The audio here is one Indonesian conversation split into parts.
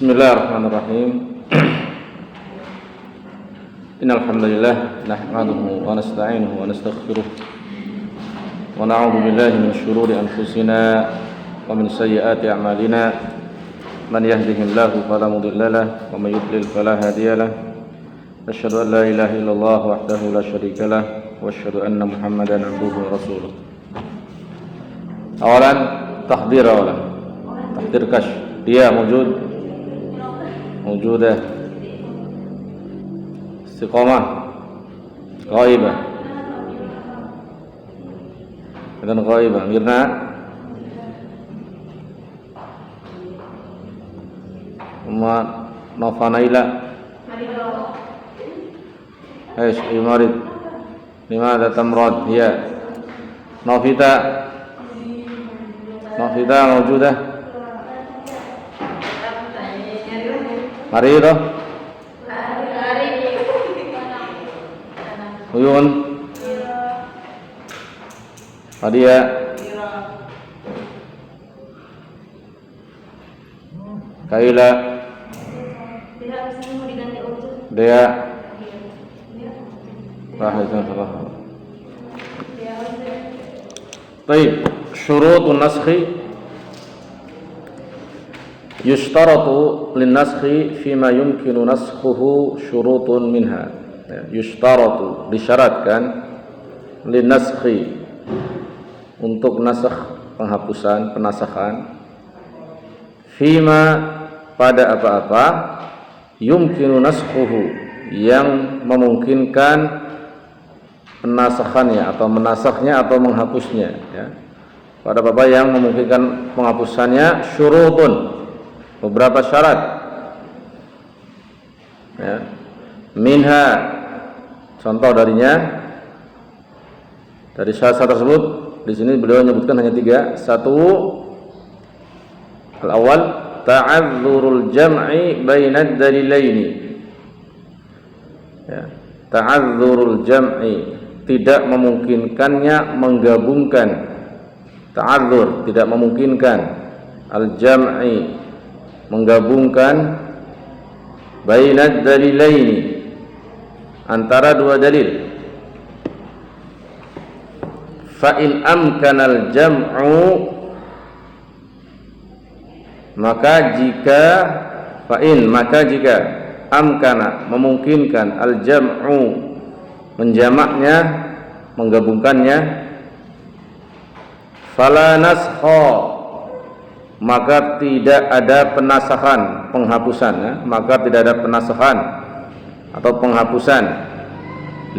Bismillahirrahmanirrahim. Innal hamdalillah nahmaduhu wa nasta'inuhu wa nastaghfiruh wa na'udzu billahi min shururi anfusina wa min sayyiati a'malina. Man yahdihillahu fala mudilla lahu wa may yudlil fala hadiya lahu. Asyhadu an la ilaha illallah wahdahu la syarika lahu wa asyhadu anna Muhammadan 'abduhu wa rasuluh. Awalan tahdir kash. Dia موجودة استقامة غائبة إذن غائبة ميرنا ثم نوفانيلا إيش يمرض لماذا تمرض هي نوفيتا موجودة Marido Uyun Fadia Kaila Dea Baik, syurutun naskhi yushtaratu lin-naskhi fima yumkinu naskhuhu syurutun minha. Yushtaratu, disyaratkan, lin-naskhi, untuk nasakh, penghapusan, penasakhan, fima, pada apa-apa, yumkinu naskhuhu, yang memungkinkan penasakhannya atau menasakhnya atau menghapusnya, ya. Pada apa-apa yang memungkinkan penghapusannya, syurutun, beberapa syarat, ya. Minha, contoh darinya, dari syarat tersebut di sini beliau menyebutkan hanya 3. Satu, al-awwal ta'adzurul jam'i bainad dalilaini, ya. Ta'adzurul jam'i, tidak memungkinkannya menggabungkan, ta'adzur, tidak memungkinkan, al-jam'i, menggabungkan, bainad dalilaini, antara dua dalil. Fa in amkanal jam'u, maka jika amkana, memungkinkan, al jam'u, menjamaknya, menggabungkannya, fala naskha, maka tidak ada penasakhan, penghapusan, ya. Maka tidak ada penasakhan atau penghapusan,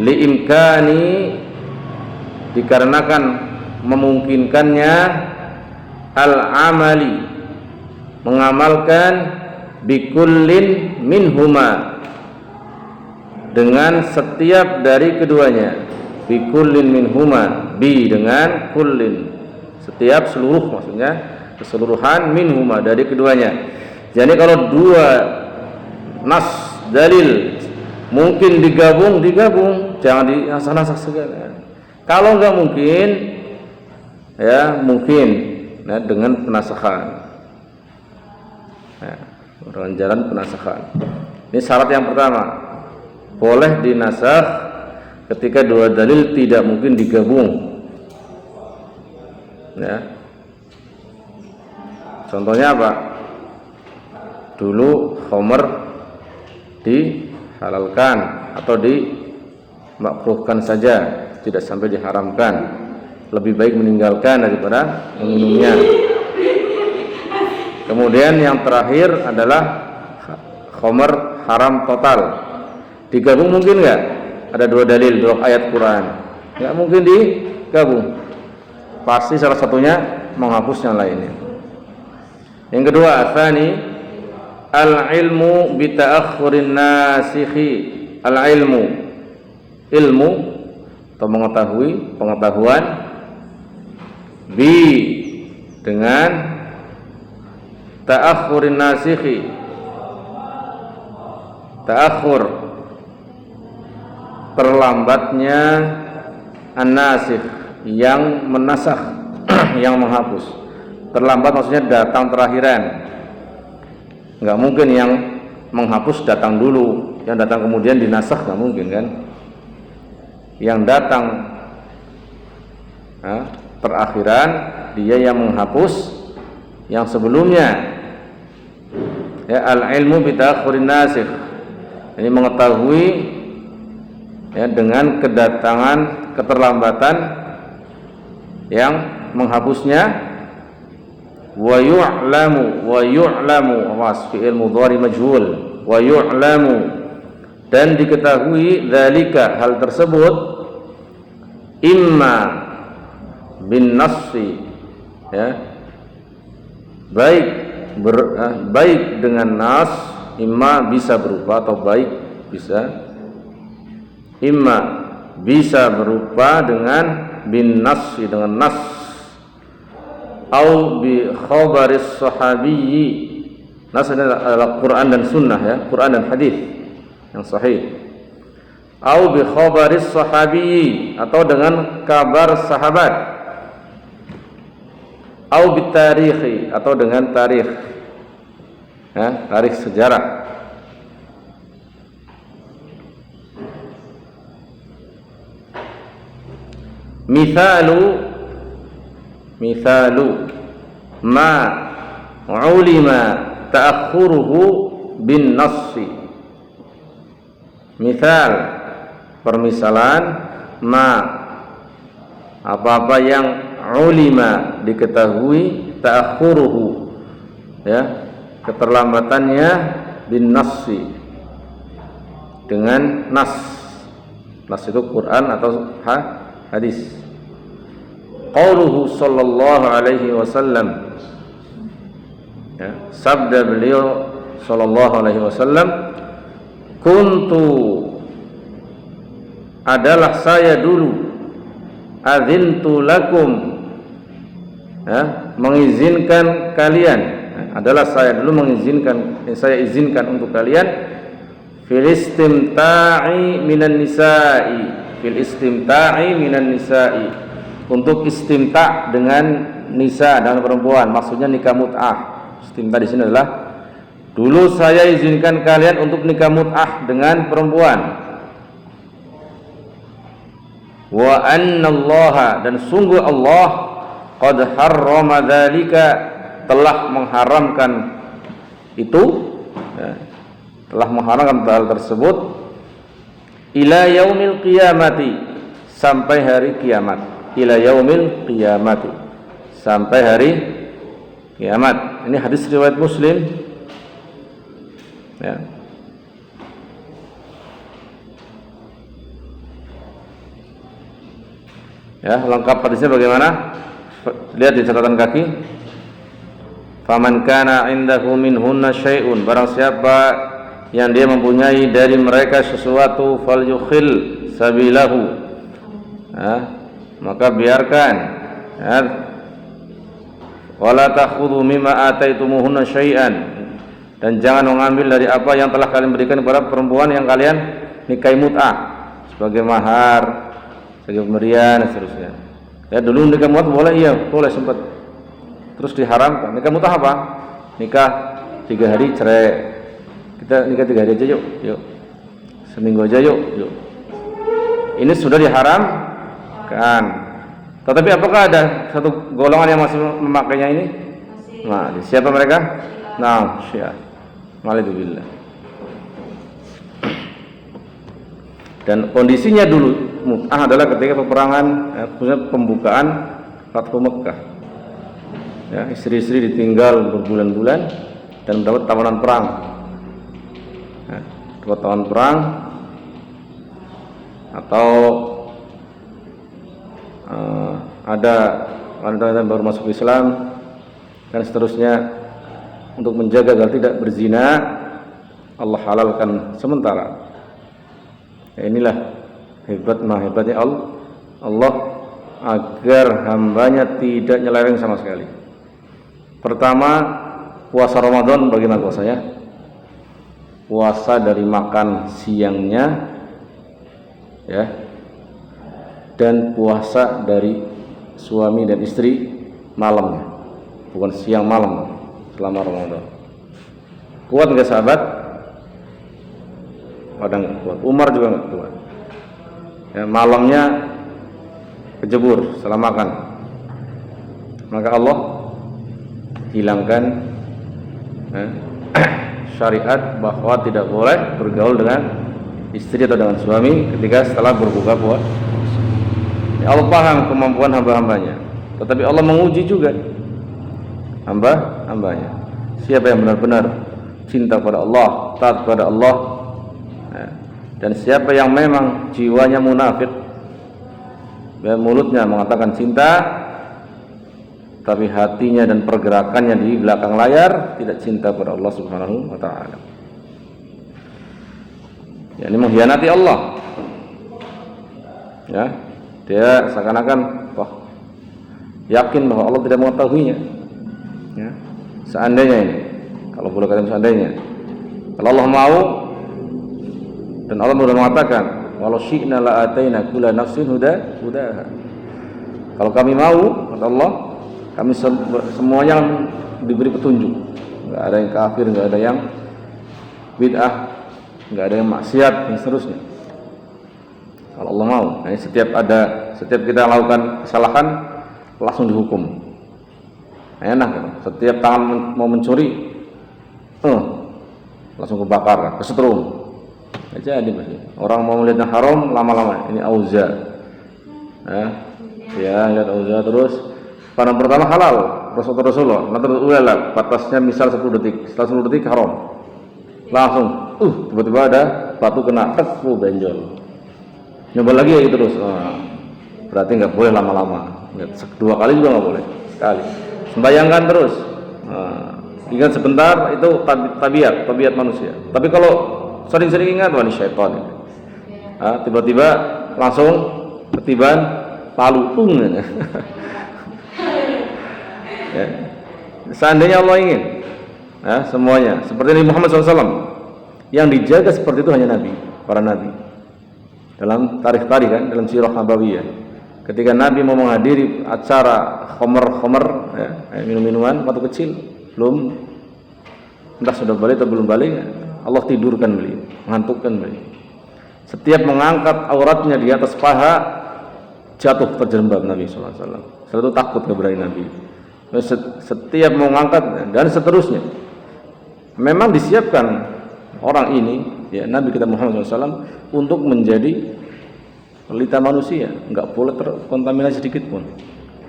liimkani, dikarenakan memungkinkannya, al-amali, mengamalkan, bikullin minhuma, dengan setiap dari keduanya, bikullin minhuma, bi dengan kullin, setiap, seluruh, maksudnya keseluruhan, minhuma, dari keduanya. Jadi kalau dua nas dalil mungkin digabung, jangan diasah-asah segala. Kalau enggak mungkin, ya mungkin, nah, dengan penasakhan, ya, dengan jalan penasakhan. Ini syarat yang pertama, boleh dinasakh ketika dua dalil tidak mungkin digabung, ya. Contohnya apa? Dulu khamr dihalalkan atau dimakruhkan saja, tidak sampai diharamkan. Lebih baik meninggalkan daripada meminumnya. Kemudian yang terakhir adalah khamr haram total. Digabung mungkin enggak? Ada dua dalil, dua ayat Quran. Enggak mungkin digabung. Pasti salah satunya menghapus yang lainnya. Yang kedua, tsani, al-ilmu bi ta'akhkhurin nasikhi. Al-ilmu, ilmu atau mengetahui, pengetahuan, bi, dengan ta'akhkhurin nasikhi. Ta'akhkhur, terlambatnya, an-nasikh, yang menasakh, yang menghapus. Terlambat maksudnya datang terakhiran. Nggak mungkin yang menghapus datang dulu, yang datang kemudian dinasakh, nggak mungkin kan. Yang datang terakhiran, dia yang menghapus yang sebelumnya. Ya, al-ilmu bita'akhurin nasikh, ini mengetahui ya dengan kedatangan keterlambatan yang menghapusnya. Wa yu'lamu awas fi'il mudhari majhul, wa yu'lamu, dan diketahui dzalika, hal tersebut, imma bin nassi, ya, baik dengan nas, imma bisa berupa, atau baik bisa, imma bisa berupa dengan bin nassi, dengan nas, au bi khabaris sahabiyyi, nas adalah Quran dan sunnah, ya, Quran dan hadis yang sahih, au bi khabaris sahabiyyi, atau dengan kabar sahabat, au bi tarikhi, atau dengan tarikh, ya, tarikh sejarah. Mithalu ma ulima ta'akhuruhu bin nassi. Mithal, permisalan, ma, apa-apa yang ulima, diketahui, ta'akhuruhu, ya, keterlambatannya, bin nassi, dengan nas. Nas itu Quran atau hadis. Qauluhu sallallahu alaihi wasallam, ya, sabda beliau sallallahu alaihi wasallam, kuntu, adalah saya dulu, adzintu lakum, ya, mengizinkan kalian, ya, adalah saya dulu mengizinkan, saya izinkan untuk kalian, fil istimta'i minan nisa'i, untuk istimta' dengan nisa, dengan perempuan, maksudnya nikah mut'ah. Istimta' di sini adalah, dulu saya izinkan kalian untuk nikah mut'ah dengan perempuan. Wa annallaha, dan sungguh Allah, qad harrama dzalika, telah mengharamkan itu, ya, telah mengharamkan hal tersebut, ila yaumil qiyamati, sampai hari kiamat. Ila yaumil qiyamati, sampai hari kiamat. Ini hadis riwayat Muslim, ya. Ya, lengkap hadisnya bagaimana? Lihat di catatan kaki. Faman kana indahu minhunna syai'un, barang siapa yang dia mempunyai dari mereka sesuatu, falyukhil sabilahu, ya, maka biarkan, ya, wala takhudhu mimma ataitumuhunna syai'an, dan jangan mengambil dari apa yang telah kalian berikan kepada perempuan yang kalian nikahi mut'ah sebagai mahar, sebagai pemberian, dan seterusnya. Ya, dulu nikah mut'ah boleh, iya, boleh sempat. Terus diharamkan. Nikah mut'ah apa? Nikah 3 hari cerai. Kita nikah 3 hari aja yuk, yuk. Seminggu aja yuk, yuk. Ini sudah diharamkan. Tetapi apakah ada satu golongan yang masih memakainya ini? Nah, siapa mereka? Nah, Syiah. Walidzubillah. Dan kondisinya dulu mut'ah adalah ketika peperangan, khususnya pembukaan Fathu Mekkah. Ya, istri-istri ditinggal berbulan-bulan dan mendapat tawanan perang. Ya, dapat tawanan perang, atau ada wanita yang baru masuk Islam dan seterusnya, untuk menjaga agar tidak berzina, Allah halalkan sementara. Ya, inilah hebatnya Allah agar hambanya tidak nyeleweng sama sekali. Pertama, puasa Ramadan bagaimana puasanya? Puasa dari makan siangnya, ya, dan puasa dari suami dan istri malamnya, bukan siang malam selama Ramadan. Kuat nggak sahabat? Pada nggak kuat. Umar juga nggak kuat. Ya, malamnya kejebur setelah makan. Maka Allah hilangkan syariat bahwa tidak boleh bergaul dengan istri atau dengan suami ketika setelah berbuka puasa. Ya, Allah paham kemampuan hamba-hambanya, tetapi Allah menguji juga hamba-hambanya. Siapa yang benar-benar cinta pada Allah, taat pada Allah, ya, dan siapa yang memang jiwanya munafik, ya, mulutnya mengatakan cinta, tapi hatinya dan pergerakannya di belakang layar tidak cinta pada Allah Subhanahu wa taala. Ya, ini mengkhianati Allah. Ya, dia seakan-akan yakin bahwa Allah tidak mengetahuinya. Ya, seandainya ini, kalau boleh katakan seandainya, kalau Allah mau, dan Allah sudah mengatakan, walau syi'na la ataina kulla nafsin hudaha. Kalau kami mau, kata Allah, kami semuanya diberi petunjuk. Enggak ada yang kafir, enggak ada yang bid'ah, enggak ada yang maksiat dan seterusnya. Kalau Allah mau, nah, setiap kita lakukan kesalahan langsung dihukum. Enak kan? Setiap tangan mau mencuri, langsung kebakar, kesetrum. Jadi pasti. Orang mau melihat yang haram lama-lama ini auza. Ya, lihat auza terus. Pandang pertama halal, Rasulullah. Nanti ulala, batasnya misal 10 detik. Setelah 10 detik haram. Langsung, tiba-tiba ada batu kena, benjol. Nyoba lagi ya gitu terus. Berarti nggak boleh lama-lama. 2 kali juga nggak boleh, sekali. Sembayangkan terus. Ingat sebentar itu tabiat manusia. Tapi kalau sering-sering ingat, ini syaitan. Tiba-tiba langsung ketiban palu ya. Seandainya Allah ingin, ya, semuanya seperti Nabi Muhammad SAW, yang dijaga seperti itu hanya Nabi, para Nabi. Dalam tarikh kan, dalam sirah Nabawiyah, ketika Nabi mau menghadiri acara khomer, ya, minum-minuman waktu kecil, belum, entah sudah balik atau belum balik, Allah tidurkan beliau, mengantukkan beliau. Setiap mengangkat auratnya di atas paha, jatuh terjerembab Nabi SAW. Setelah itu takut keberadaan Nabi. Setiap mau mengangkat dan seterusnya. Memang disiapkan orang ini, ya, Nabi kita Muhammad SAW, untuk menjadi pelita manusia, nggak boleh terkontaminasi sedikit pun.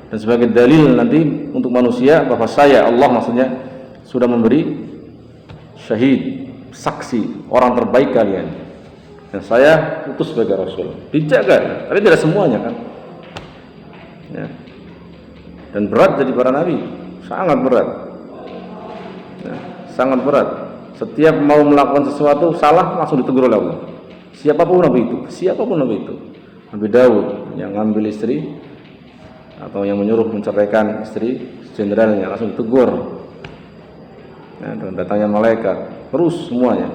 Dan sebagai dalil nanti untuk manusia bahwa saya, Allah maksudnya, sudah memberi syahid, saksi, orang terbaik kalian, dan saya utus sebagai Rasul. Dijaga, tapi tidak semuanya kan, ya. Dan berat jadi para Nabi, sangat berat, ya, sangat berat. Setiap mau melakukan sesuatu salah langsung ditegur oleh Allah. Siapapun Nabi itu, Nabi Daud yang ngambil istri atau yang menyuruh menceraikan istri jenderalnya langsung ditegur. Ya, dan datangnya malaikat, terus semuanya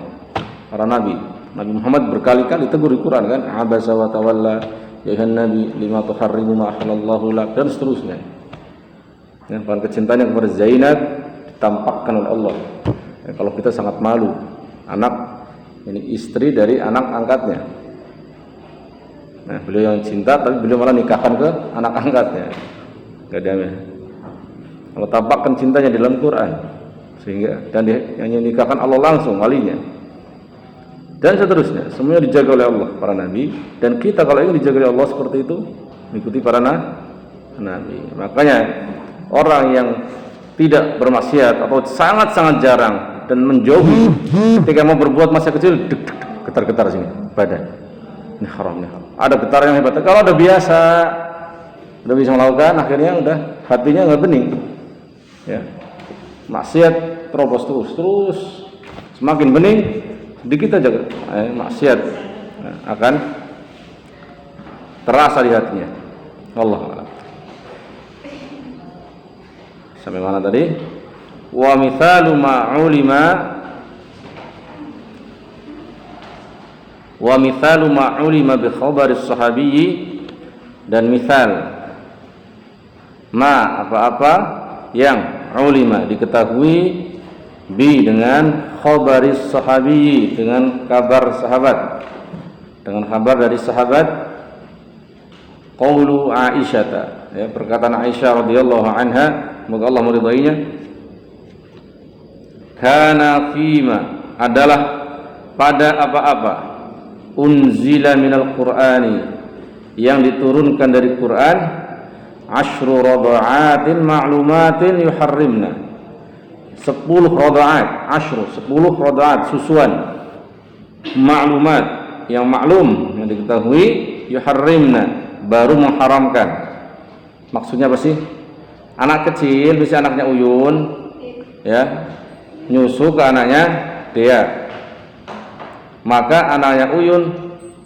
para Nabi Muhammad berkali-kali tegur di Quran kan, abasa wa tawalla ya nabi lima tuharrimu ma halallahu lak, dan seterusnya. Ya, kecintaannya kepada Zainab ditampakkan oleh Allah. Ya, kalau kita sangat malu, anak ini istri dari anak angkatnya. Nah, beliau yang cinta tapi beliau malah nikahkan ke anak angkatnya. Gak ada. Kalau tampakkan cintanya di dalam Quran, sehingga dan yang nikahkan Allah langsung walinya. Dan seterusnya, semuanya dijaga oleh Allah para nabi, dan kita kalau ingin dijaga oleh Allah seperti itu, mengikuti para nabi. Makanya orang yang tidak bermaksiat atau sangat-sangat jarang dan menjauhi ketika mau berbuat masa kecil, getar-getar sini badan, ini haram. Ada getar yang hebat. Kalau udah biasa, udah bisa melakukan, akhirnya udah hatinya nggak bening, ya, maksiat terobos terus semakin bening, sedikit aja maksiat akan terasa di hatinya. Allah a'lam. Sampai mana tadi? Wa mithalu ma'ulima bi khabari sahabiyyi, dan misal apa-apa yang ulima diketahui bi dengan khabaris sahabi, dengan kabar sahabat, dengan kabar dari sahabat. Qaulu Aisyah, ya, perkataan Aisyah radhiyallahu anha, semoga Allah meridainya. Kana fima, adalah pada apa-apa, unzila minal qur'ani, yang diturunkan dari Quran, asyru rada'atin ma'lumatin yuharrimna, 10 rada'at, asyru 10 rada'at, susuan ma'lumat, yang maklum, yang diketahui, yuharrimna, baru mengharamkan. Maksudnya apa sih? Anak kecil, misalnya anaknya Uyun, ya, nyusu ke anaknya Dea, maka anaknya Uyun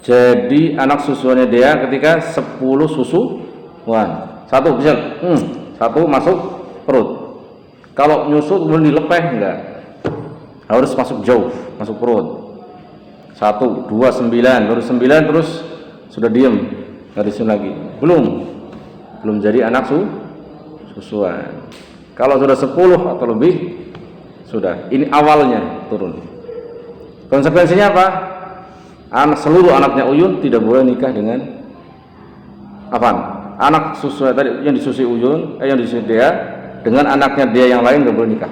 jadi anak susuannya Dea ketika 10 susuan. Satu misal, satu masuk perut. Kalau nyusu kemudian dilepeh, enggak, harus masuk jauh, masuk perut. 1, 2, 9, baru 9 terus sudah diem, nggak disusun lagi. Belum jadi anak susuan. Kalau sudah 10 atau lebih, sudah, ini awalnya turun. Konsekuensinya apa? Seluruh anaknya Uyun tidak boleh nikah dengan anak susu tadi yang disusui Uyun, yang disusui Dea, dengan anaknya Dea yang lain nggak boleh nikah.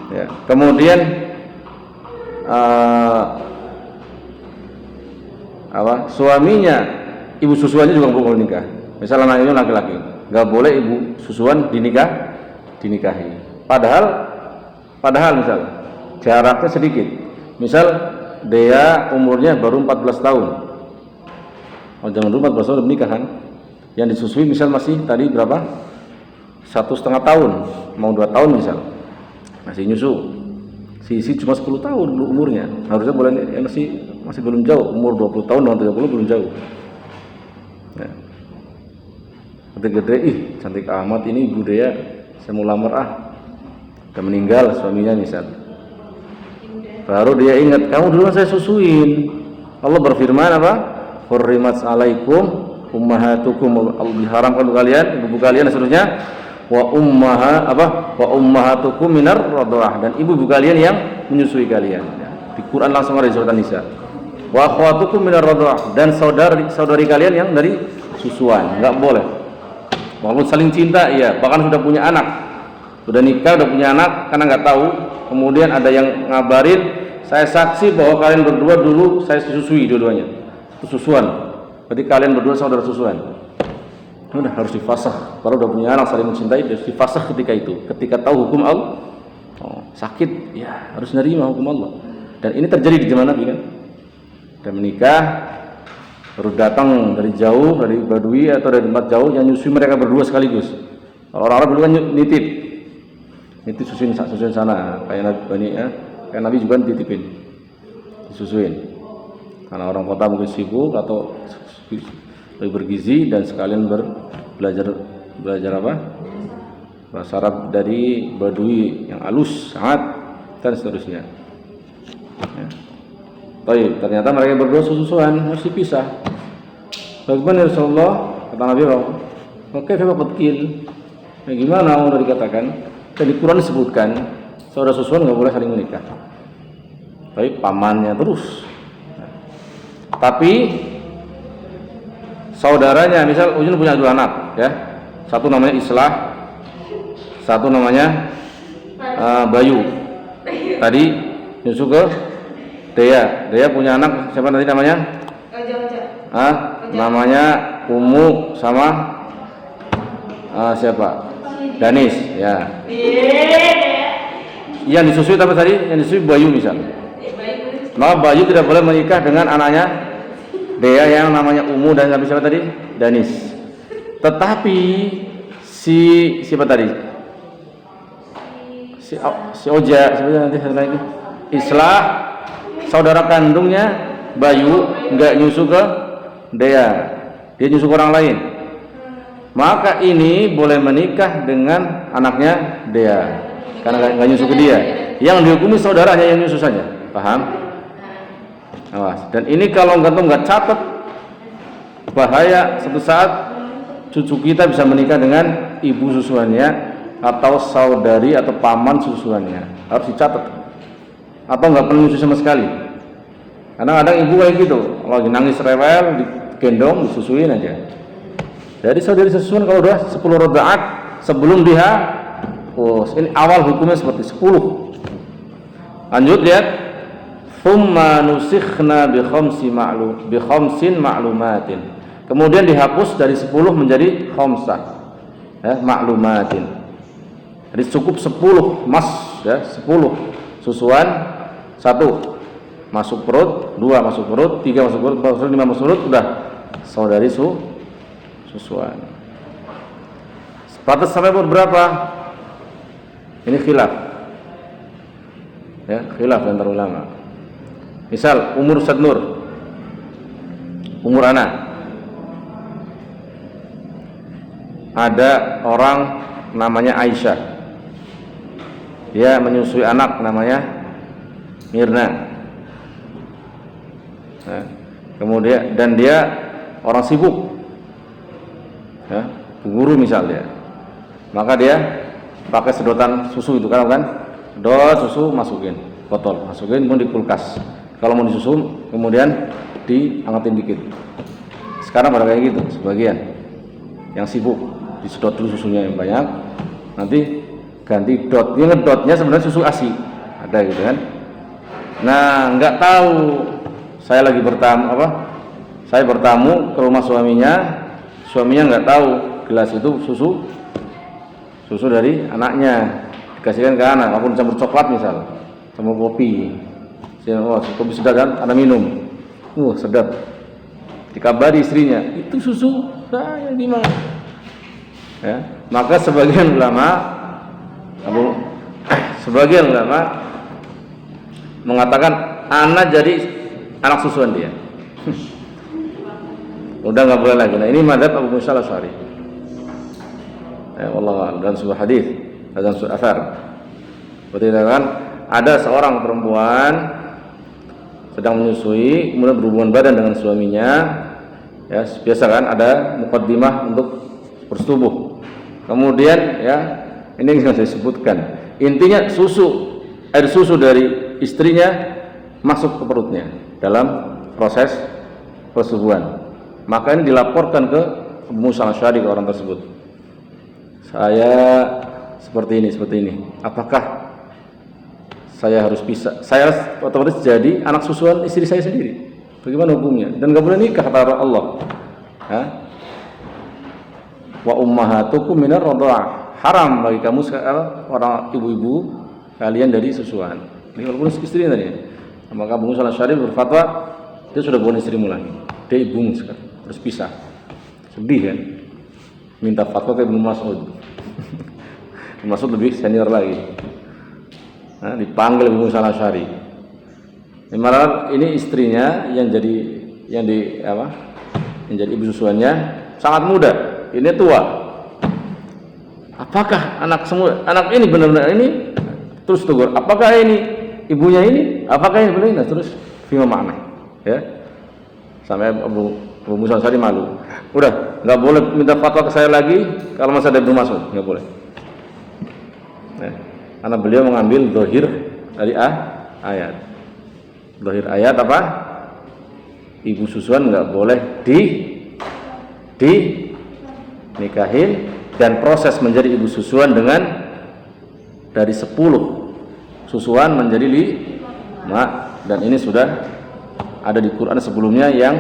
Ya. Kemudian suaminya, ibu susuannya juga nggak boleh nikah. Misalnya anak Uyun laki-laki, nggak boleh ibu susuan dinikahi. Padahal misal jaraknya sedikit. Misal Dea umurnya baru 14 tahun. Oh, jangan dulu 14 tahun udah menikah kan? Yang disusui misal masih tadi berapa? 1,5 tahun, mau 2 tahun misal. Masih nyusu. Si cuma 10 tahun umurnya. Harusnya boleh, masih belum jauh. Umur 20 tahun dan 30 belum jauh. Ya. Gede-gede, cantik amat ini Ibu Dea, saya mau lamar udah meninggal suaminya misal. Baru dia ingat, kamu dulu saya susuin. Allah berfirman apa? Hurrimat alaikum ummahatukum, Allah diharamkan untuk kalian, ibu kalian dan seterusnya. Wa ummahatukum minar radha'ah, dan ibu kalian yang menyusui kalian. Di Quran langsung ada di surat An-Nisa. Wa akhwatukum minar radha'ah, dan saudari kalian yang dari susuan. Enggak boleh. Walaupun saling cinta, ya, bahkan sudah punya anak, sudah nikah, sudah punya anak, karena nggak tahu, kemudian ada yang ngabarin, saya saksi bahwa kalian berdua dulu saya susui dua-duanya, itu susuan. Berarti kalian berdua saudara susuan. Udah harus difasah. Kalau udah punya anak saling mencintai, harus difasah ketika itu. Ketika tahu hukum Allah, sakit, ya harus nerima hukum Allah. Dan ini terjadi di zaman Nabi kan. Dan menikah, baru datang dari jauh, dari Badui atau dari tempat jauh yang nyusui mereka berdua sekaligus. Kalau orang-orang dulu kan nitip susuin sana, kayak Nabi juga nitipin, disusuin. Karena orang kota mungkin sibuk atau lebih bergizi, dan sekalian belajar apa? Bahasa Arab dari Badui yang halus sangat, dan seterusnya. Ya. Baik, ternyata mereka berdua susuan, harus dipisah. Bagaimana Rasulullah? Kata Nabi, oke, saya betul. Ya, gimana udah dikatakan? Dan di Quran disebutkan saudara susuan nggak boleh saling menikah. Tapi pamannya terus. Tapi saudaranya, misal Uyun punya 2 anak, ya, satu namanya Islah, satu namanya Bayu. Tadi nyusu ke Dea punya anak siapa tadi namanya? Namanya Umu sama siapa? Danis, ya. Yang disusui apa tadi? Yang disusui Bayu misal. Maka Bayu tidak boleh menikah dengan anaknya Dea yang namanya Umu dan siapa tadi? Danis. Tetapi siapa tadi? Si Oja, siapa nanti satu lagi? Islah, saudara kandungnya Bayu, enggak nyusu ke Dea, dia nyusu ke orang lain. Maka ini boleh menikah dengan anaknya Dea karena enggak nyusu ke dia. Yang dihukumi saudaranya yang nyusu saja. Paham? Awas. Dan ini kalau nggak catat, bahaya. Suatu saat cucu kita bisa menikah dengan ibu susuannya atau saudari atau paman susuannya, harus dicatat. Atau nggak perlu menyusui sama sekali. Karena kadang ibu kayak gitu, kalau lagi nangis rewel, digendong, disusuin aja. Jadi saudari susuan kalau udah 10 rakaat sebelum diha, ini awal hukumnya seperti 10. Lanjut lihat, thumma nusikhna bi khamsin ma'lumatin. Kemudian dihapus dari 10 menjadi khamsah, ya, ma'lumatin. Jadi cukup 10 ya, 10 susuan, 1 masuk perut, 2 masuk perut, 3 masuk perut, 4 masuk perut, 5 masuk perut, udah saudari susuan. Batas sampai umur berapa? Ini khilaf. Ya, khilaf antara ulama. Misal umur Ustaz Nur, umur anak. Ada orang namanya Aisyah. Dia menyusui anak namanya Mirna. Nah, kemudian dan dia orang sibuk, ya, guru misalnya, maka dia pakai sedotan susu itu kan, sedot susu masukin botol, masukin mau di kulkas. Kalau mau disusu kemudian diangkatin dikit. Sekarang pada kayak gitu, sebagian yang sibuk disedot dulu susunya yang banyak, nanti ganti dot. Ini ngedotnya sebenarnya susu ASI, ada gitu kan. Nah, nggak tahu. Saya lagi saya bertamu ke rumah suaminya nggak tahu gelas itu susu dari anaknya, dikasihkan ke anak, walaupun campur coklat misal, campur kopi. Kopi sedap kan, ada minum, sedap. Dikabari istrinya, itu susu saya gimana? Ya, maka sebagian ulama mengatakan anak jadi anak susuan dia. Udah nggak boleh lagi. Nah, ini madzhab Abu Musa al-Asy'ari. Allah dan sebuah hadis dan sebuah asar. Berarti kan ada seorang perempuan sedang menyusui, kemudian berhubungan badan dengan suaminya. Ya, biasa kan ada muqaddimah untuk bersetubuh. Kemudian ya, ini yang saya sebutkan. Intinya air susu dari istrinya masuk ke perutnya dalam proses persetubuhan. Maka ini dilaporkan ke Abu Musa al-Asy'ari, ke orang tersebut. Saya seperti ini. Apakah saya harus pisah? Saya otomatis jadi anak susuan istri saya sendiri. Bagaimana hukumnya? Dan nggak boleh nikah kata Allah. Ya? Wa ummahatukum minar radha'ah. Haram bagi kamu orang ibu-ibu kalian dari susuan. Ini walaupun istri tadi. Maka Abu Musa al-Asy'ari berfatwa dia sudah bukan istrimu lagi, dia ibumu sekarang, terus pisah. Sedih kan? Minta fatwa ke Ibnu Mas'ud. Ibnu Mas'ud lebih senior lagi. Nah, dipanggil Abu Musa al-Asy'ari. Ini istrinya yang jadi ibu susuannya sangat muda, ini tua. Apakah anak ini benar-benar ini? Terus tegur, apakah ini ibunya ini? Apakah ini benar? Terus fima makna, ya. Sampai Abu Musa al-Asy'ari malu. Udah, nggak boleh minta fatwa ke saya lagi kalau masih ada Ibnu Mas'ud, nggak boleh. Ya. Karena beliau mengambil zahir dari ayat. Zahir ayat apa? Ibu susuan nggak boleh nikahin, dan proses menjadi ibu susuan dengan dari 10 susuan menjadi 5, dan ini sudah ada di Quran sebelumnya yang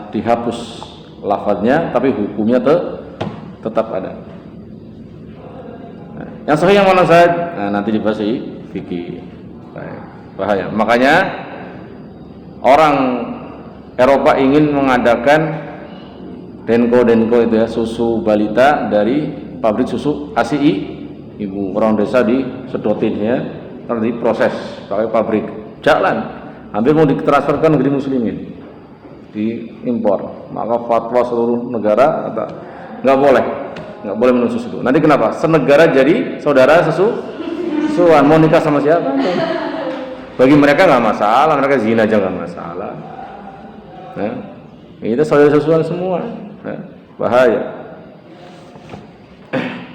dihapus lafadznya, tapi hukumnya tetap ada. Nah, yang sahih yang mana nanti dibahas di fikih. Bahaya. Makanya orang Eropa ingin mengadakan denko itu ya, susu balita dari pabrik susu ASI, ibu orang desa disedotin ya, terus diproses pakai pabrik, jalan, hampir mau ditransferkan negeri muslimin, diimpor. Maka fatwa seluruh negara nggak boleh minum susu itu. Nanti kenapa? Senegara jadi saudara susuan, mau nikah sama siapa? Bagi mereka nggak masalah, mereka zina aja nggak masalah. Nah, itu saudara susuan semua, nah, bahaya.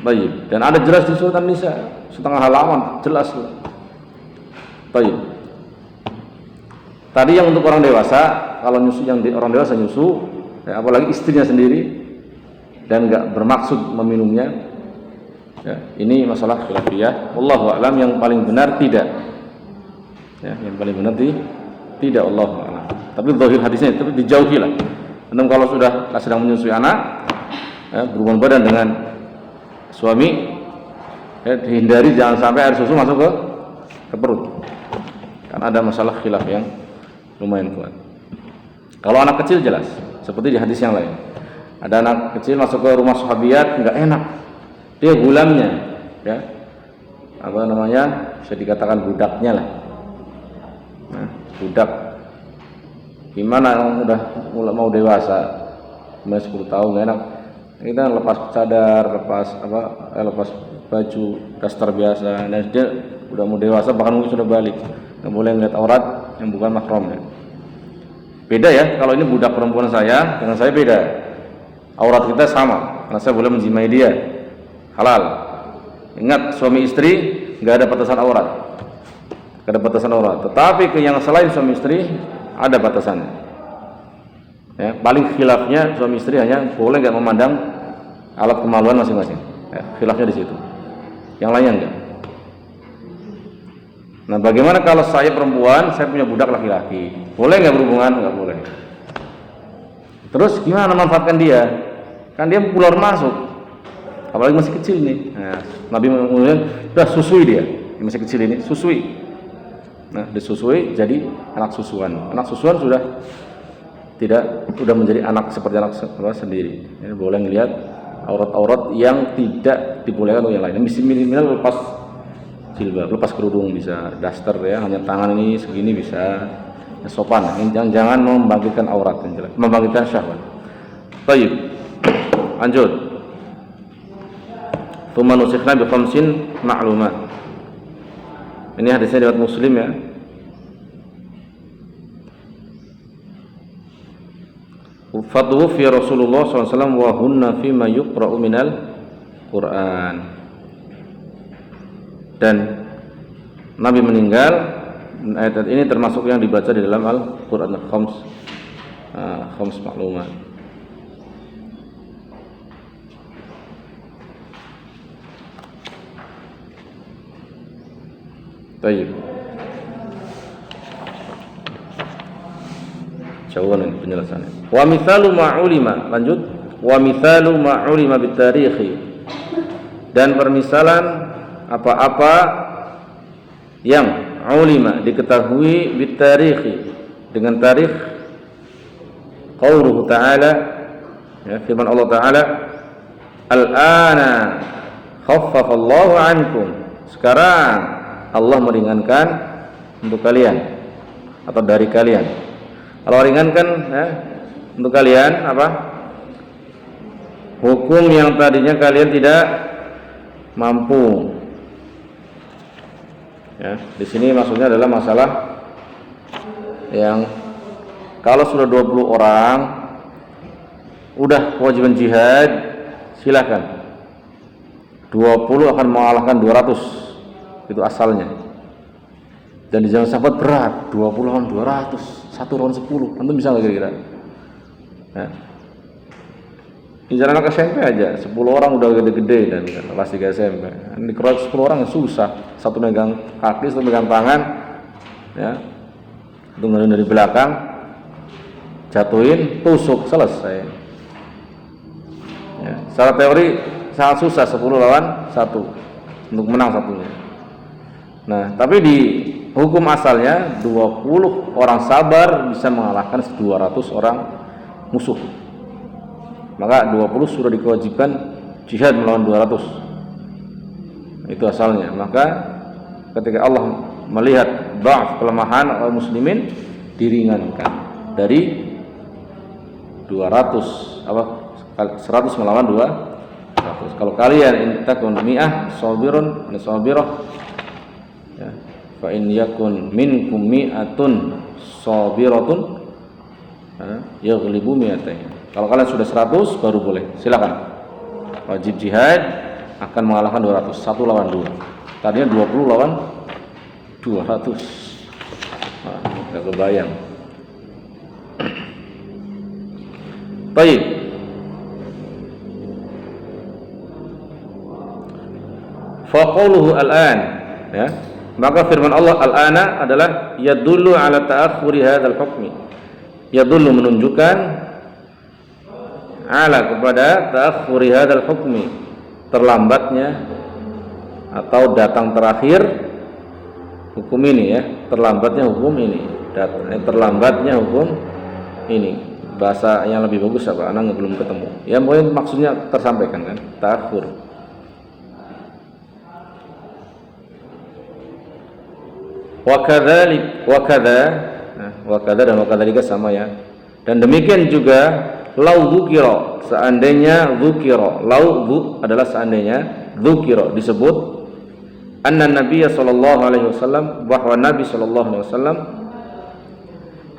Baik. Dan ada jelas di surat An-Nisa setengah halaman jelas. Baik. Tadi yang untuk orang dewasa, kalau nyusu yang orang dewasa nyusu, ya, apalagi istrinya sendiri dan nggak bermaksud meminumnya, ya, ini masalah khilafiyah. Wallahu a'lam, yang paling benar tidak. Ya, yang paling benar tidak, Allahu a'lam. Tapi zahir hadisnya itu dijauhilah. Antum kalau sudah sedang menyusui anak, ya, berhubungan badan dengan suami, ya, dihindari jangan sampai air susu masuk ke perut. Karena ada masalah khilaf yang lumayan kuat. Kalau anak kecil jelas, seperti di hadis yang lain. Ada anak kecil masuk ke rumah sahabiat, enggak enak. Dia gulamnya, ya. Apa namanya? Bisa dikatakan budaknya lah. Nah, budak. Gimana yang udah mau dewasa, umur 10 tahun enggak enak. Kita lepas cadar, lepas baju daster biasa. Dan dia udah mau dewasa, bahkan mungkin sudah balik. Nggak boleh ngeliat aurat yang bukan mahramnya. Beda ya, kalau ini budak perempuan saya dengan saya beda. Aurat kita sama, karena saya boleh menjimai dia, halal. Ingat, suami istri nggak ada batasan aurat, nggak ada batasan aurat. Tetapi ke yang selain suami istri ada batasannya. Ya, paling khilafnya suami istri hanya boleh nggak memandang alat kemaluan masing-masing. Ya, khilafnya di situ. Yang lainnya enggak. Nah, bagaimana kalau saya perempuan, saya punya budak laki-laki, boleh nggak berhubungan? Nggak boleh. Terus gimana memanfaatkan dia? Kan dia keluar masuk, apalagi masih kecil nih. Nah, Nabi mengusulkan, sudah susui dia, masih kecil ini, susui. Nah, disusui jadi anak susuan. Anak susuan sudah menjadi anak seperti anak sendiri. Ya, boleh ngelihat aurat-aurat yang tidak dibolehkan oleh yang lain. Minimal lepas jilbab, lepas kerudung bisa, daster ya, hanya tangan ini segini bisa, ya, sopan. Jangan membangkitkan aurat yang jelas, membangkitkan syahwat. Baik, lanjut. Tsumma nusikhna bi khamsin ma'lumat. Ini hadisnya riwayat Muslim ya. Fatuwfi Rasulullah SAW wa hunna fima yuqra'u minal Quran. Dan Nabi meninggal, ayat ini termasuk yang dibaca di dalam Al-Quran, khams maklumat. Baik. Jauhan ini penjelasannya. Wa mithalu ma'ulima, lanjut. Wa mithalu ma'ulima bitarikhi. Dan permisalan apa-apa yang ulima diketahui bitarikhi, dengan tarikh, qauluhu ta'ala, ya, firman Allah Ta'ala, al-ana khaffafallahu ankum, sekarang Allah meringankan untuk kalian atau dari kalian. Kalau ringankan, ya, untuk kalian apa? Hukum yang tadinya kalian tidak mampu. Ya, di sini maksudnya adalah masalah yang kalau sudah 20 orang udah kewajiban jihad, silakan. 20 akan mengalahkan 200. Itu asalnya. Dan di zaman sahabat berat, 20 lawan 200, 1 lawan 10. Antum bisa enggak kira-kira? Ya. Di jalan anak SMP aja 10 orang udah gede-gede dan kelas 3 SMP. Di keroyok 10 orang susah. Satu megang kaki, satu megang tangan, ya. Tunggu dari belakang, jatuhin, tusuk, selesai. Ya. Secara teori sangat susah 10 lawan 1 untuk menang satunya. Nah, tapi di hukum asalnya 20 orang sabar bisa mengalahkan 200 orang musuh. Maka 20 sudah dikewajiban jihad melawan 200. Itu asalnya. Maka ketika Allah melihat dha'f, kelemahan orang muslimin, diringankan dari 200 100 melawan 200. Kalau kalian intakun mi'ah sabirun sabirah, ya, fa in yakun minkum mi'atun sabiratun, yaghlibu mi'atain. Kalau kalian sudah 100 baru boleh, silakan. Wajib jihad akan mengalahkan 200, 1 lawan 2. Tadinya 20 lawan 200. Nah, enggak kebayang. Baik. Faqauluhu al-an, ya. Maka firman Allah al-ana adalah yadullu ala ta'akhuri hadzal hukmi. Yadullu menunjukkan ala kepada ta'akhuri hadzal hukmi, terlambatnya atau datang terakhir hukum ini, ya. Terlambatnya hukum ini, terlambatnya hukum ini. Bahasa yang lebih bagus apa? Anak belum ketemu. Ya mungkin maksudnya tersampaikan kan, ta'akhur. Wa kadzalik wa kadza, wa kadza dan wa kadzalika sama ya. Dan demikian juga lau dzukira, seandainya dzukira, lau dzu adalah seandainya, dzukira disebut anna nabiyya sallallahu alaihi wasallam, bahwa nabi sallallahu alaihi wasallam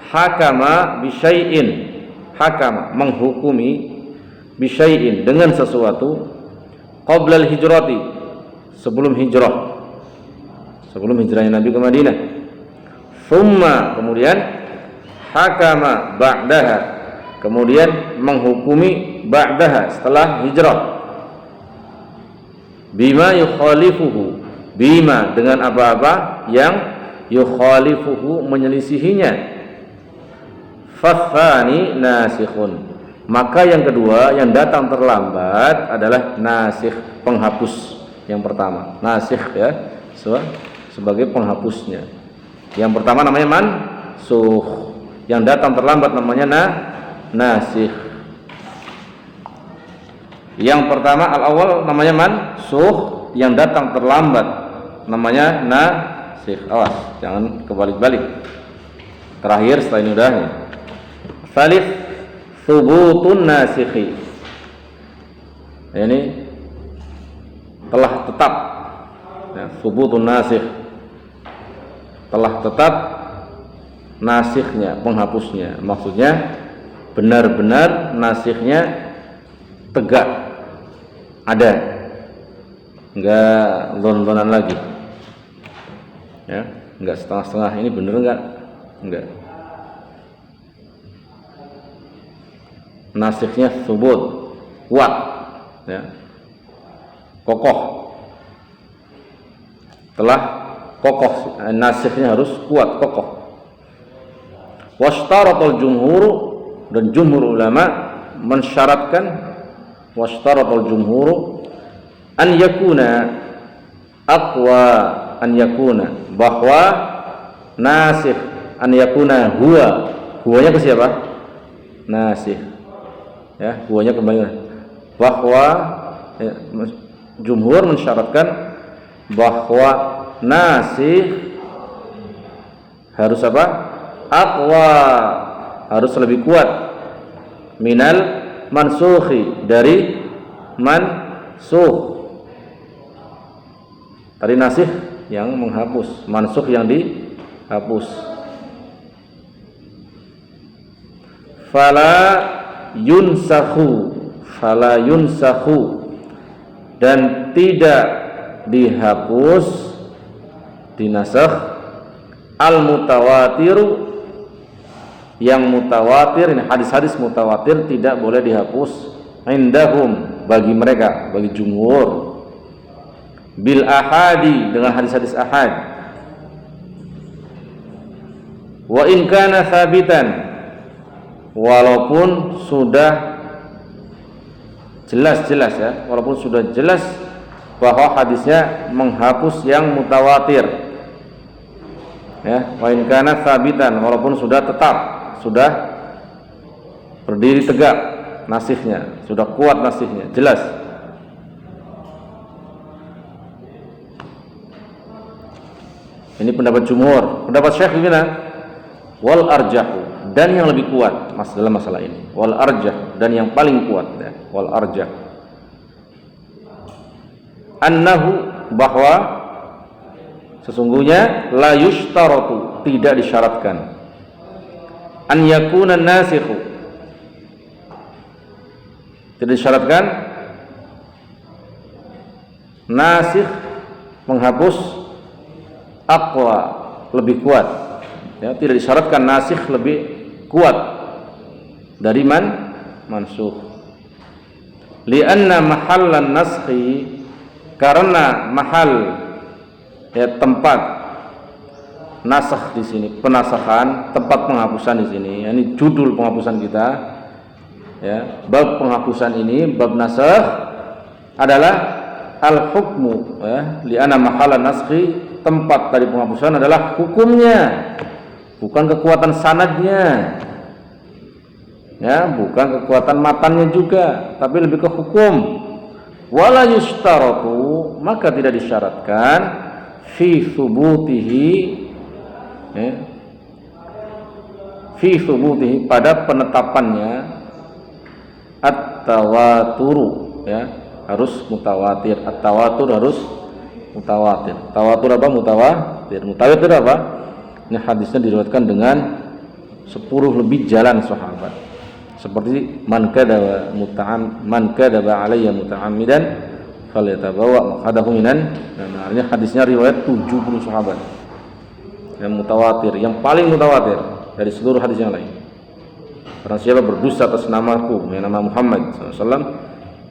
hakama bi syai'in, hakama menghukumi bi syai'in dengan sesuatu qabla al-hijrati, sebelum hijrah, sebelum hijrahnya Nabi ke Madinah. Thumma, kemudian hakama ba'daha, kemudian menghukumi ba'daha, setelah hijrah, bima yukhalifuhu, bima dengan apa-apa yang yukhalifuhu menyelisihinya, fathani nasikhun, maka yang kedua yang datang terlambat adalah nasikh, penghapus yang pertama. Nasikh ya, sebagai penghapusnya. Yang pertama namanya mansukh, yang datang terlambat namanya nasikh. Yang pertama al-awwal namanya mansukh, yang datang terlambat namanya nasikh. Awas, jangan kebalik-balik. Terakhir setelah ini udahnya. Tsalits tsubutun nasikhi. Ini telah tetap, ya, tsubutun nasikh, telah tetap nasikhnya, penghapusnya. Maksudnya benar-benar nasikhnya tegak, ada, enggak lon-lonan lagi, ya, enggak setengah-setengah. Ini benar enggak. Nasikhnya tsubut, kuat, ya, kokoh, telah kokoh, nasikhnya harus kuat, kokoh. Washtaratul jumhur, dan jumhur ulama mensyaratkan, washtaratul jumhur an yakuna aqwa, an yakuna, bahwa nasikh, an yakuna huwanya ke siapa? Nasikh, ya, huwanya kembali, bahwa ya, jumhur mensyaratkan bahwa nasikh harus apa? Aqwa, harus lebih kuat, minal mansukhi, dari mansukh. Tadi nasikh yang menghapus, mansukh yang dihapus. Fala yunsakhu, dan tidak dihapus, dinasakh, al-mutawatiru, yang mutawatir. Ini hadis-hadis mutawatir tidak boleh dihapus, indahum, bagi mereka, bagi jumhur, bil ahadi, dengan hadis-hadis ahad, wa in kana thabitan, walaupun sudah jelas-jelas, ya, walaupun sudah jelas bahwa hadisnya menghapus yang mutawatir, ya, wa in kana tsabitan, walaupun sudah tetap, sudah berdiri tegak nasikhnya, sudah kuat nasikhnya, jelas. Ini pendapat jumhur. Pendapat Syekh gimana? Wal arjahu, dan yang lebih kuat dalam masalah ini, wal arjah, dan yang paling kuat, ya, wal arjah, annahu, bahwa sesungguhnya la yushtaratu, tidak disyaratkan, an yakuna nasikhu, tidak disyaratkan nasikh penghapus aqwa lebih kuat, ya, tidak disyaratkan nasikh lebih kuat dari mansukh. Lianna mahallan naskhi, karena mahal, ya, tempat nasakh di sini, penasakhan, tempat penghapusan di sini, ini judul penghapusan kita, ya, bab penghapusan ini, bab nasakh adalah al-hukmu, ya, li'anna mahallan naskhi, tempat dari penghapusan adalah hukumnya, bukan kekuatan sanadnya, ya, bukan kekuatan matannya juga, tapi lebih ke hukum. Wala yustaratu, maka tidak disyaratkan fi thubutihi, ya, fi thubutihi, pada penetapannya, at-tawaturu, ya, harus mutawatir. At-tawatur harus mutawatir. Tawatur apa? Mutawatir. Mutawatir apa? Ini hadisnya diriwayatkan dengan 10 lebih jalan sahabat. Seperti man kadzaba alayya muta'ammidan falyatabawa maq'adahu minan nar. Ini hadisnya riwayat 70 sahabat. Yang mutawatir, yang paling mutawatir dari seluruh hadis yang lain. Barang siapa berdusta atas namaku, yang nama Muhammad SAW,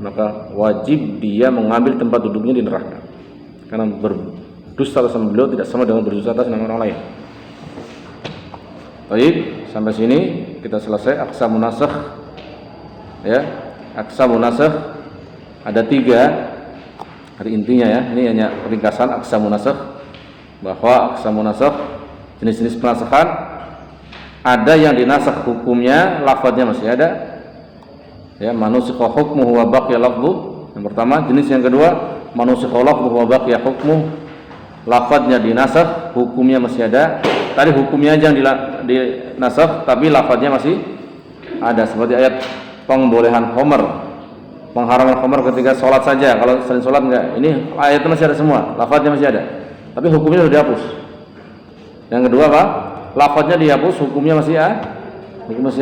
maka wajib dia mengambil tempat duduknya di neraka. Karena berdusta atas nama beliau tidak sama dengan berdusta atas nama orang lain. Baik, sampai sini kita selesai aqsamun nasakh, ya. Aqsamun nasakh ada 3. Hari intinya, ya, ini hanya ringkasan aqsamun nasakh, bahwa aqsamun nasakh, jenis-jenis penasakhan, ada yang dinasakh hukumnya, lafadznya masih ada, ya, manusikha hukmuhu wa baqiya lafdhu. Yang pertama. Jenis yang kedua, manusikha lafdhuhu wa baqiya hukmuhu, lafadznya dinasakh, hukumnya masih ada. Tadi hukumnya aja yang dinasakh, tapi lafadznya masih ada. Seperti ayat pembolehan khamr, pengharaman khamr ketika sholat saja. Kalau selain sholat enggak. Ini ayatnya masih ada semua, lafadznya masih ada, tapi hukumnya sudah dihapus. Yang kedua apa? Lafadznya dihapus, hukumnya masih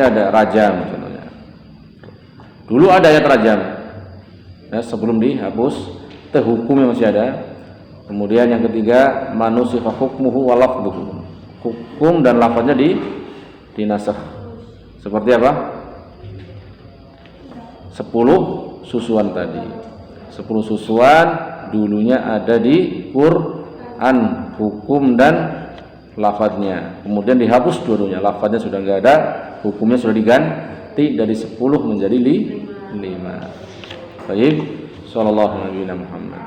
ada. Rajam contohnya. Dulu ada ayat rajam, ya, sebelum dihapus, hukumnya masih ada. Kemudian yang ketiga, manusikha hukmuhu wa lafdhuhu, hukum dan lafadznya dinasakh. Seperti apa? 10 susuan tadi. 10 susuan dulunya ada di Quran, hukum dan lafadznya. Kemudian dihapus dua-duanya, lafadznya sudah enggak ada, hukumnya sudah diganti dari 10 menjadi 5. Baik, sallallahu alaihi Muhammad.